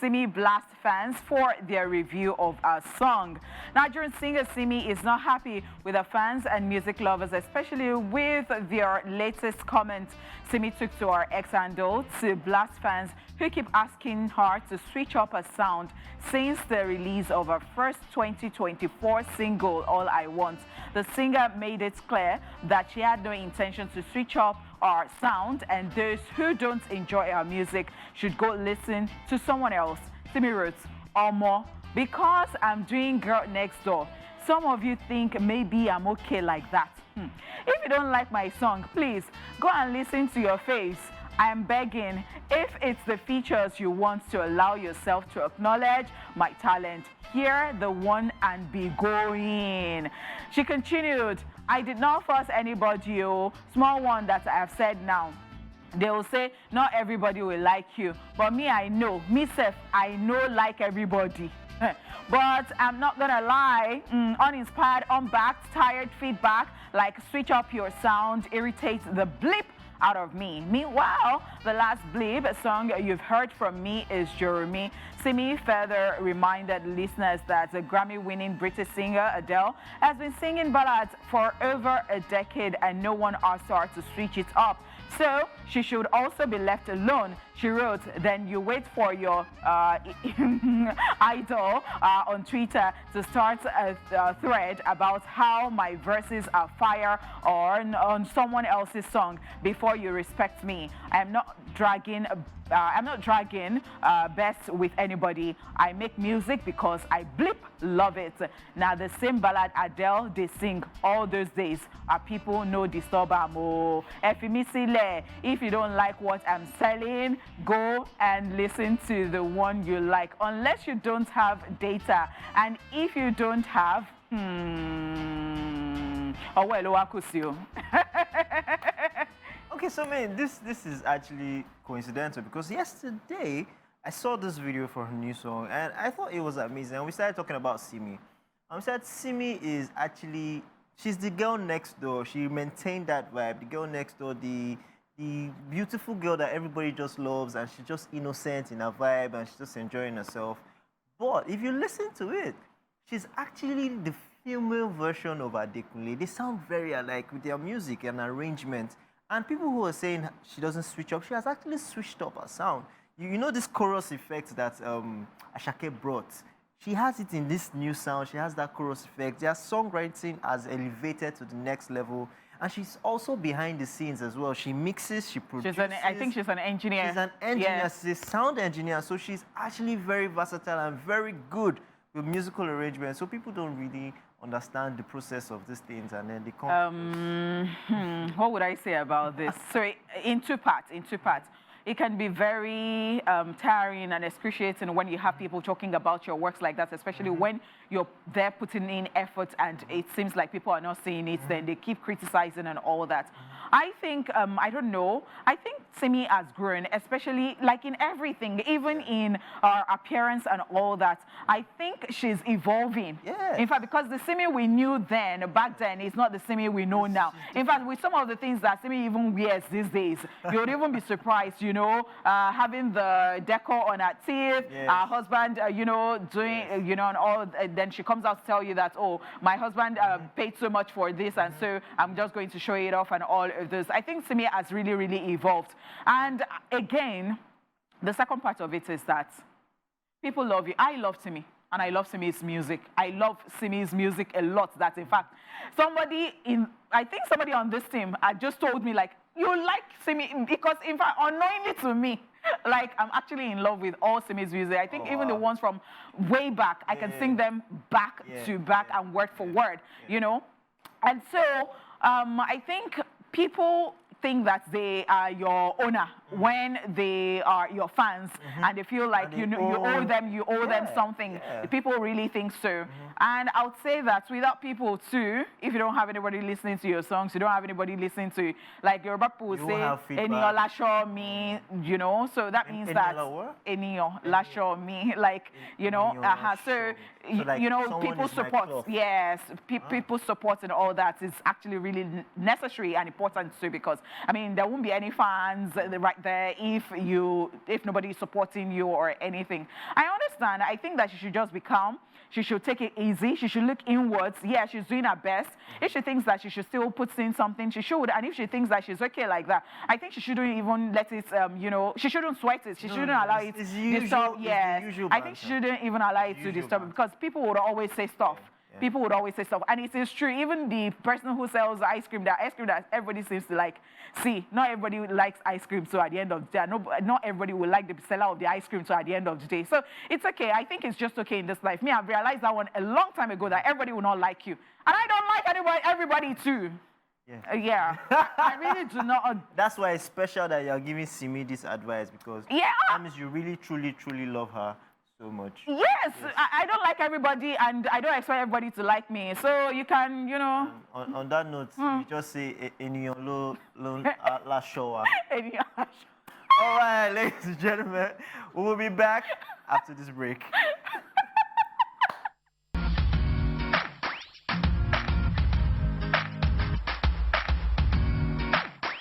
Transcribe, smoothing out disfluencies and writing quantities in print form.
Simi blast fans for their review of our song. Nigerian singer Simi is not happy with her fans and music lovers, especially with their latest comment. Simi took to her X handle to blast fans who keep asking her to switch up her sound since the release of her first 2024 single, All I Want. The singer made it clear that she had no intention to switch up our sound, and those who don't enjoy our music should go listen to someone else. Simi wrote, "Omo, because I'm doing Girl Next Door, some of you think maybe I'm okay like that. If you don't like my song, please go and listen to your face. I am begging, if it's the features you want to allow yourself to acknowledge my talent, hear the one and be going." She continued, "I did not force anybody, small one that I have said now. They will say not everybody will like you, but me, I know, myself, I know like everybody. But I'm not gonna lie, uninspired, unbacked, tired feedback like switch up your sound irritates the bleep out of me. Meanwhile, the last bleep song you've heard from me is Jeremy." Simi further reminded listeners that the Grammy-winning British singer Adele has been singing ballads for over a decade and no one asked her to switch it up. So she should also be left alone. She wrote, "Then you wait for your idol on Twitter to start a thread about how my verses are fire or on someone else's song before you respect me. I'm not dragging best with anybody. I make music because I bleep love it." Now the same ballad Adele they sing all those days are people no disturb am. If you don't like what I'm selling, go and listen to the one you like, unless you don't have data. And if you don't have Okay, so man, this is actually coincidental because yesterday I saw this video for her new song and I thought it was amazing. And we started talking about Simi. We said Simi is actually, she's the girl next door. She maintained that vibe. The girl next door, the beautiful girl that everybody just loves, and she's just innocent in her vibe and she's just enjoying herself. But if you listen to it, she's actually the female version of Adekunle. They sound very alike with their music and arrangement. And people who are saying she doesn't switch up, she has actually switched up her sound. You know this chorus effect that Ashake brought? She has it in this new sound. She has that chorus effect. Their songwriting has elevated to the next level. And she's also behind the scenes as well. She mixes, she produces. I think she's an engineer. She's an engineer. Yes. She's a sound engineer. So she's actually very versatile and very good with musical arrangement. So people don't really understand the process of these things, and then they come. What would I say about this? So in two parts. It can be very tiring and excruciating when you have people talking about your works like that, especially when you're there putting in effort and it seems like people are not seeing it, then they keep criticizing and all that. I think, I don't know, I think Simi has grown, especially like in everything, even in her appearance and all that. I think she's evolving. Yeah. In fact, because the Simi we knew then, back then, is not the Simi we know now. In fact, with some of the things that Simi even wears these days, you would even be surprised, you know, having the decor on her teeth, her husband, you know, doing, you know, and all, then she comes out to tell you that, oh, my husband paid so much for this, and so I'm just going to show it off and all of this. I think Simi has really, really evolved. And again, the second part of it is that people love you. I love Simi, and I love Simi's music. I love Simi's music a lot. That, in fact, I think somebody on this team had just told me, like, you like Simi, because in fact, unknowingly to me, like, I'm actually in love with all Simi's music. I think even the ones from way back, I can sing them back to back and word for word, you know? And so I think people think that they are your owner when they are your fans, and they feel like you owe them something. People really think so. And I would say that without people too, if you don't have anybody listening to your songs, you don't have anybody listening to, like Yoruba people would say, Eniyan lasho me, you know, so that means that Eniyan lasho me, like, you know, so like, you know, people support, people support and all that is actually really necessary and important too, because I mean there won't be any fans there if nobody is supporting you or anything. I understand. I think that she should just be calm. She should take it easy. She should look inwards. Yeah, she's doing her best. If she thinks that she should still put in something, she should. And if she thinks that she's okay like that, I think she shouldn't even let it, she shouldn't sweat it. She shouldn't allow it to disturb. Yes, I think she shouldn't even allow it to disturb because people would always say stuff. Yeah. People would always say stuff. And it is true. Even the person who sells ice cream that everybody seems to like. See, not everybody likes ice cream, so at the end of the day, not everybody will like the seller of the ice cream, so at the end of the day. So it's okay. I think it's just okay in this life. Me, I've realized that one a long time ago that everybody will not like you. And I don't like everybody too. Yeah. I really do not. That's why it's special that you're giving Simi this advice because that means you really, truly, truly love her so much. Yes. I don't like everybody, and I don't expect everybody to like me. So you can, On that note, you just say "Eniyan lo la showa." All right, ladies and gentlemen, we will be back after this break.